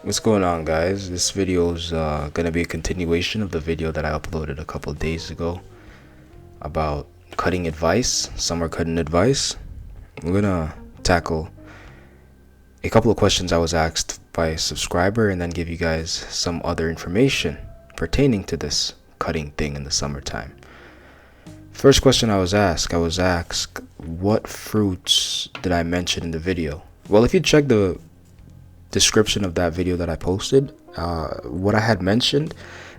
What's going on, guys? This video is gonna be a continuation of the video that I uploaded a couple of days ago about cutting advice, summer cutting advice. I'm gonna tackle a couple of questions I was asked by a subscriber and then give you guys some other information pertaining to this cutting thing in the summertime. First question I was asked, what fruits did I mention in the video? Well, if you check the description of that video that I posted, what I had mentioned,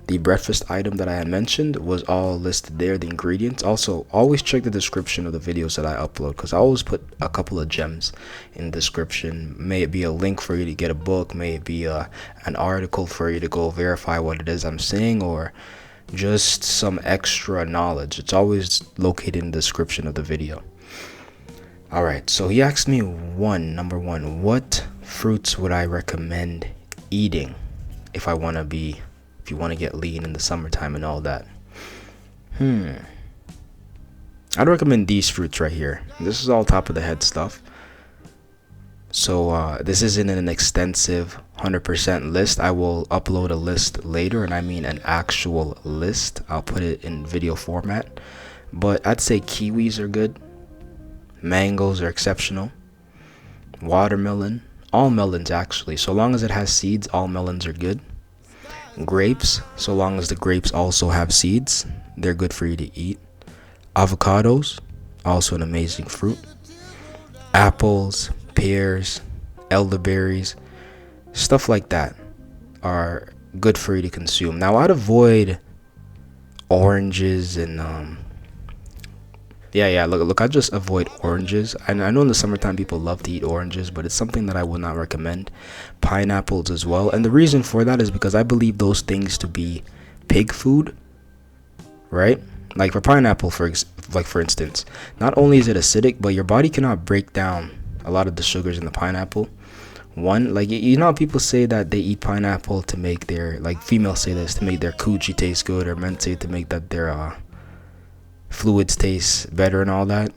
the breakfast item that I had mentioned was all listed there, the ingredients. Also, always check the description of the videos that I upload, because I always put a couple of gems in the description. May it be a link for you to get a book, may it be an article for you to go verify what it is I'm saying, or just some extra knowledge. It's always located in the description of the video. Alright, so he asked me number one, what fruits would I recommend eating if you want to get lean in the summertime and all that? I'd recommend these fruits right here. This is all top of the head stuff. So this isn't an extensive 100% list. I will upload a list later, and I mean an actual list. I'll put it in video format. But I'd say kiwis are good. Mangoes are exceptional. Watermelon, all melons actually, so long as it has seeds, all melons are good. Grapes, so long as the grapes also have seeds, they're good for you to eat. Avocados, also an amazing fruit. Apples, pears, elderberries, stuff like that are good for you to consume. Now, I'd avoid oranges and look, I just avoid oranges. And I know in the summertime people love to eat oranges, but it's something that I would not recommend. Pineapples as well, and the reason for that is because I believe those things to be pig food, right? Like for pineapple, for instance, not only is it acidic, but your body cannot break down a lot of the sugars in the pineapple. One, like, you know how people say that they eat pineapple to make their, like, females say this, to make their coochie taste good, or men say to make that their fluids taste better and all that.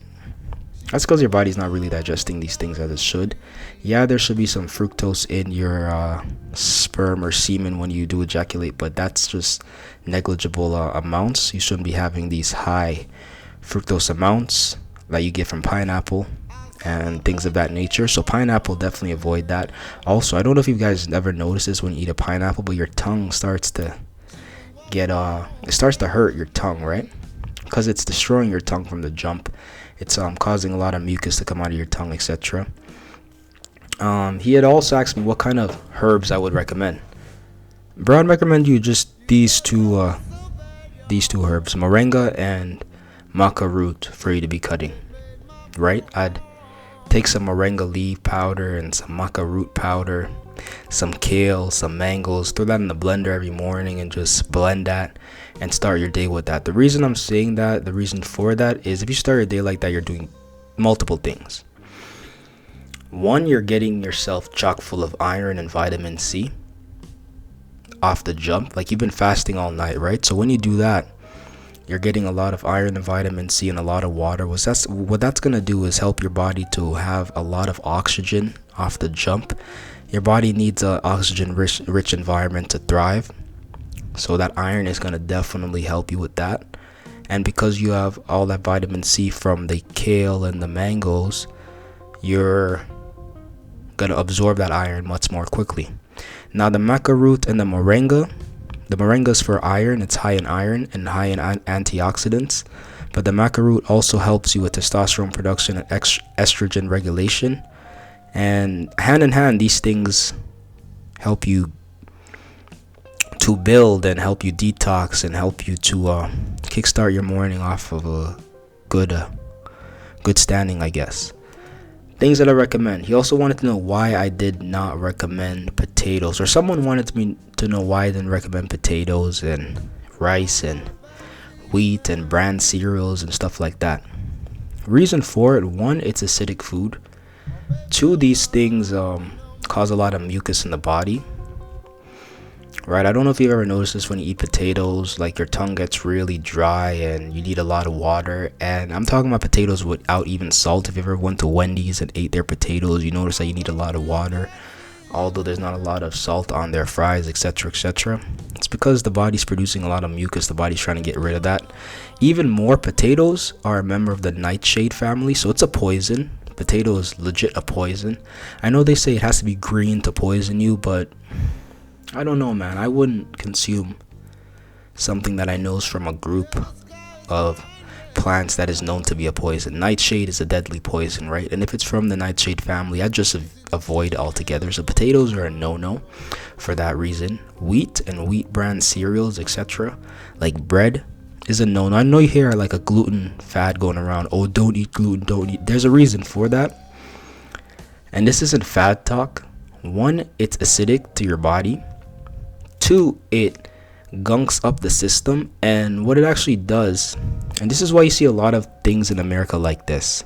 That's because your body's not really digesting these things as it should. Yeah, there should be some fructose in your sperm or semen when you do ejaculate, but that's just negligible amounts. You shouldn't be having these high fructose amounts that you get from pineapple and things of that nature. So pineapple, definitely avoid that. Also, I don't know if you guys ever notice this when you eat a pineapple, but your tongue starts to get it starts to hurt your tongue, right? Because it's destroying your tongue from the jump. It's causing a lot of mucus to come out of your tongue, etc. He had also asked me what kind of herbs I would recommend. Bro, I'd recommend you just these two herbs, Moringa and Maca root, for you to be cutting. Right? I'd take some Moringa leaf powder and some Maca root powder, some kale, some mangoes, throw that in the blender every morning and just blend that and start your day with that. The reason I'm saying that, the reason for that is if you start your day like that, you're doing multiple things. One, you're getting yourself chock full of iron and vitamin C off the jump. Like, you've been fasting all night, right? So when you do that, you're getting a lot of iron and vitamin C and a lot of water. What that's going to do is help your body to have a lot of oxygen off the jump. Your body needs an oxygen-rich environment to thrive. So that iron is going to definitely help you with that. And because you have all that vitamin C from the kale and the mangoes, you're going to absorb that iron much more quickly. Now, the maca root and the moringa is for iron. It's high in iron and high in antioxidants. But the maca root also helps you with testosterone production and estrogen regulation. And hand in hand, these things help you to build and help you detox and help you to kickstart your morning off of a good standing, I guess. Things that I recommend. He also wanted to know why I did not recommend potatoes, or someone wanted me to know why I didn't recommend potatoes and rice and wheat and bran cereals and stuff like that. Reason for it: one, it's acidic food. Two, these things cause a lot of mucus in the body. Right, I don't know if you've ever noticed this when you eat potatoes, like your tongue gets really dry and you need a lot of water. And I'm talking about potatoes without even salt. If you ever went to Wendy's and ate their potatoes, you notice that you need a lot of water. although there's not a lot of salt on their fries, etc., etc. It's because the body's producing a lot of mucus. The body's trying to get rid of that. Even more, potatoes are a member of the nightshade family, so it's a poison. Potato is legit a poison. I know they say it has to be green to poison you, but I don't know, man. I wouldn't consume something that I know is from a group of plants that is known to be a poison. Nightshade is a deadly poison, right? And if it's from the nightshade family, I'd just avoid it altogether. So potatoes are a no-no for that reason. Wheat and wheat brand cereals, etc., like bread, is a no-no. I know you hear like a gluten fad going around. Oh, don't eat gluten, don't eat. There's a reason for that. And this isn't fad talk. One, it's acidic to your body. Two, it gunks up the system. And what it actually does, and this is why you see a lot of things in America like this.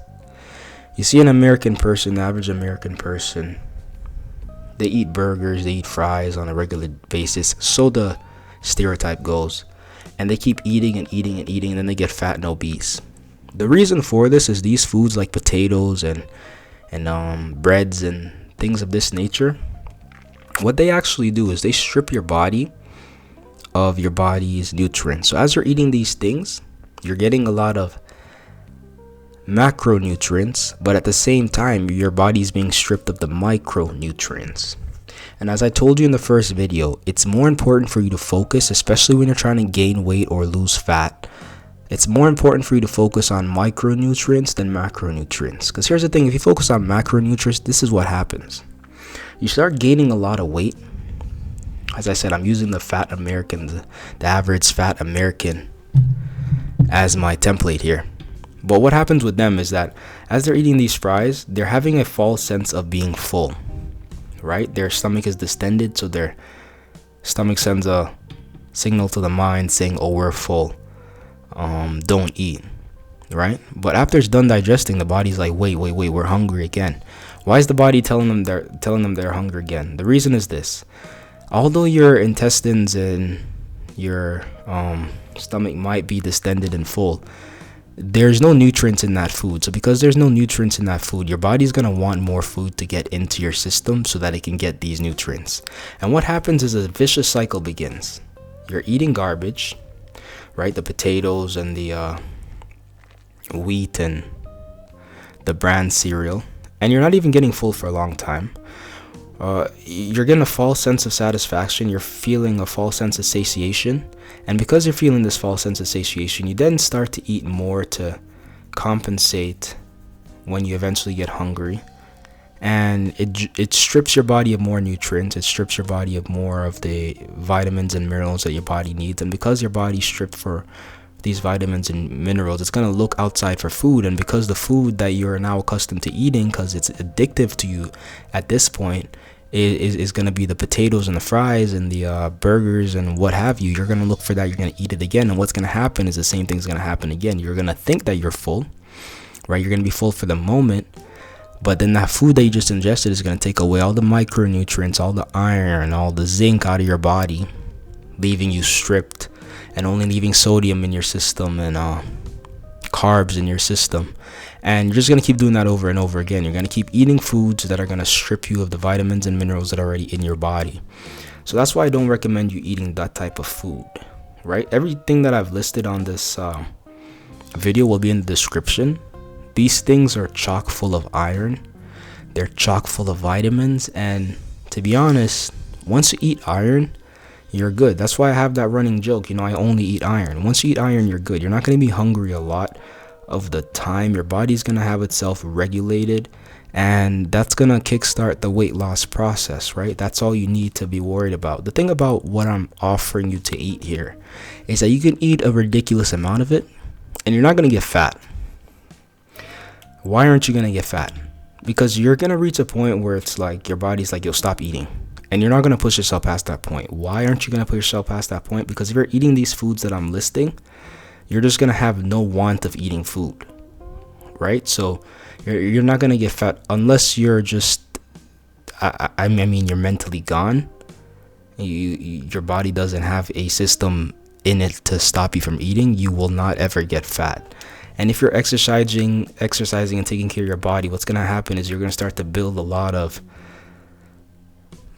You see an American person, average American person, they eat burgers, they eat fries on a regular basis. So the stereotype goes. And they keep eating and eating and eating, and then they get fat and obese. The reason for this is these foods like potatoes and breads and things of this nature, what they actually do is they strip your body of your body's nutrients. So as you're eating these things, you're getting a lot of macronutrients, but at the same time, your body's being stripped of the micronutrients. And as I told you in the first video, it's more important for you to focus, especially when you're trying to gain weight or lose fat. It's more important for you to focus on micronutrients than macronutrients. Because here's the thing, if you focus on macronutrients, this is what happens. You start gaining a lot of weight. As I said, I'm using the fat American, the average fat American as my template here. But what happens with them is that as they're eating these fries, they're having a false sense of being full. Right? Their stomach is distended, so their stomach sends a signal to the mind saying, oh, we're full, don't eat, right? But after it's done digesting, the body's like, wait, we're hungry again. Why is the body telling them they're hungry again? The reason is this: although your intestines and your stomach might be distended and full, there's no nutrients in that food. So because there's no nutrients in that food, your body's going to want more food to get into your system so that it can get these nutrients. And what happens is a vicious cycle begins. You're eating garbage, right? The potatoes and the wheat and the bran cereal. And you're not even getting full for a long time. You're getting a false sense of satisfaction. You're feeling a false sense of satiation. And because you're feeling this false sense of satiation, you then start to eat more to compensate when you eventually get hungry. And it strips your body of more nutrients. It strips your body of more of the vitamins and minerals that your body needs. And because your body's stripped for these vitamins and minerals, it's going to look outside for food. And because the food that you're now accustomed to eating, because it's addictive to you at this point, is going to be the potatoes and the fries and the burgers and what have you. You're going to look for that. You're going to eat it again. And what's going to happen is the same thing's going to happen again. You're going to think that you're full, right? You're going to be full for the moment. But then that food that you just ingested is going to take away all the micronutrients, all the iron, all the zinc out of your body, leaving you stripped and only leaving sodium in your system and carbs in your system. And you're just going to keep doing that over and over again. You're going to keep eating foods that are going to strip you of the vitamins and minerals that are already in your body. So that's why I don't recommend you eating that type of food, right? Everything that I've listed on this video will be in the description. These things are chock full of iron. They're chock full of vitamins. And to be honest, once you eat iron, you're good. That's why I have that running joke. I only eat iron. Once you eat iron, you're good. You're not going to be hungry a lot of the time. Your body's going to have itself regulated, and that's going to kickstart the weight loss process, right? That's all you need to be worried about. The thing about what I'm offering you to eat here is that you can eat a ridiculous amount of it, and you're not going to get fat. Why aren't you going to get fat? Because you're going to reach a point where it's like your body's like, yo, stop eating. And you're not going to push yourself past that point. Why aren't you going to push yourself past that point? Because if you're eating these foods that I'm listing, you're just going to have no want of eating food, right? So you're not going to get fat unless you're just, I mean, you're mentally gone. Your body doesn't have a system in it to stop you from eating. You will not ever get fat. And if you're exercising and taking care of your body, what's going to happen is you're going to start to build a lot of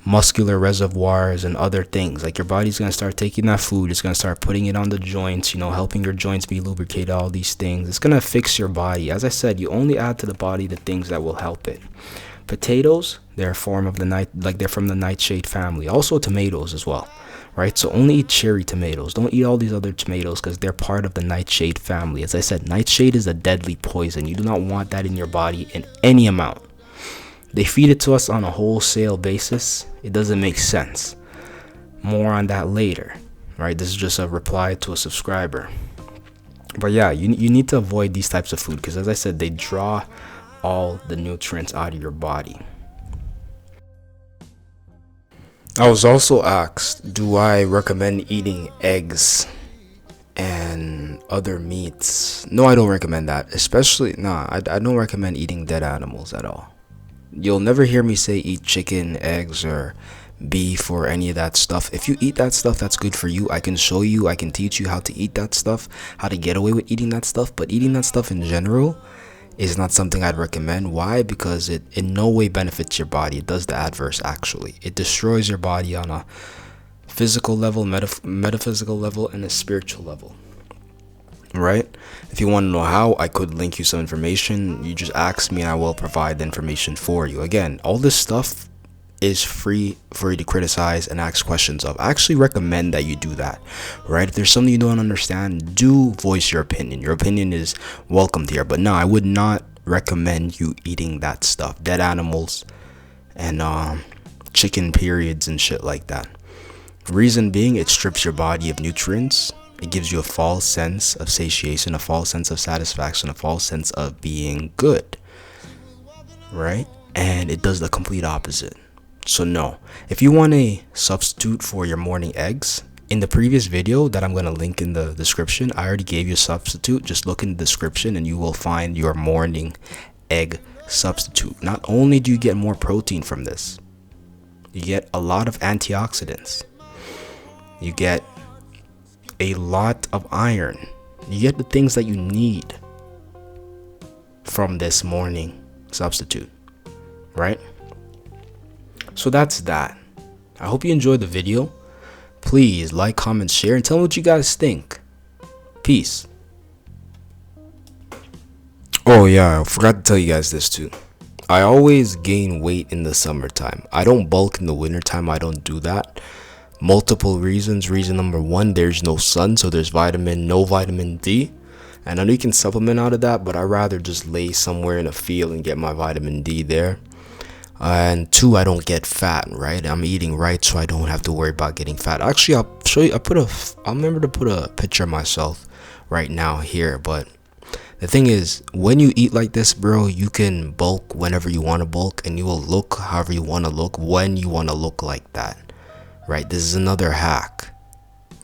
muscular reservoirs and other things. Like your body's going to start taking that food, it's going to start putting it on the joints, helping your joints be lubricated, all these things. It's going to fix your body. As I said, you only add to the body the things that will help it. Potatoes, they're a form of they're from the nightshade family. Also tomatoes as well, right? So only eat cherry tomatoes. Don't eat all these other tomatoes because they're part of the nightshade family. As I said, nightshade is a deadly poison. You do not want that in your body in any amount. They feed it to us on a wholesale basis. It doesn't make sense. More on that later, right? This is just a reply to a subscriber. But yeah, you need to avoid these types of food because, as I said, they draw all the nutrients out of your body. I was also asked, do I recommend eating eggs and other meats? No, I don't recommend that. I don't recommend eating dead animals at all. You'll never hear me say eat chicken, eggs, or beef or any of that stuff. If you eat that stuff, that's good for you. I can show you, I can teach you how to eat that stuff, how to get away with eating that stuff. But eating that stuff in general is not something I'd recommend. Why? Because it in no way benefits your body. It does the adverse, actually. It destroys your body on a physical level, metaphysical level, and a spiritual level. Right? If you want to know how, I could link you some information. You just ask me and I will provide the information for you. Again, all this stuff is free for you to criticize and ask questions of. I actually recommend that you do that, right? If there's something you don't understand, do voice your opinion. Your opinion is welcomed here. But no, I would not recommend you eating that stuff, dead animals and chicken periods and shit like that. Reason being, it strips your body of nutrients. It gives you a false sense of satiation, a false sense of satisfaction, a false sense of being good, right? And it does the complete opposite. So no, if you want a substitute for your morning eggs, in the previous video that I'm going to link in the description, I already gave you a substitute. Just look in the description and you will find your morning egg substitute. Not only do you get more protein from this, you get a lot of antioxidants. You get a lot of iron. You get the things that you need from this morning substitute, right? So that's that. I hope you enjoyed the video. Please like, comment, share, and tell me what you guys think. Peace. Oh yeah, I forgot to tell you guys this too. I always gain weight in the summertime. I don't bulk in the wintertime. I don't do that. Multiple reasons. Reason number one, there's no sun, so there's no vitamin D. And I know you can supplement out of that, but I'd rather just lay somewhere in a field and get my vitamin D there. And two, I don't get fat, right? I'm eating right, so I don't have to worry about getting fat. Actually, I'll show you. I'll remember to put a picture of myself right now here. But the thing is, when you eat like this, bro, you can bulk whenever you want to bulk, and you will look however you want to look when you want to look like that, right? This is another hack,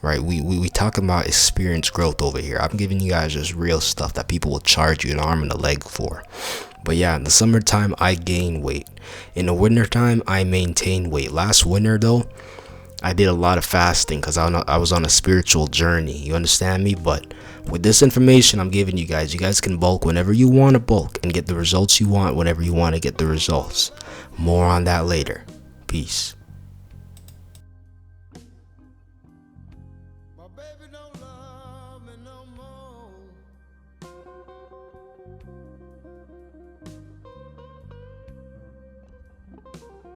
right? We talking about experience growth over here. I'm giving you guys just real stuff that people will charge you an arm and a leg for. But yeah, in the summertime, I gain weight. In the wintertime, I maintain weight. Last winter, though, I did a lot of fasting because I was on a spiritual journey. You understand me? But with this information I'm giving you guys can bulk whenever you want to bulk and get the results you want whenever you want to get the results. More on that later. Peace.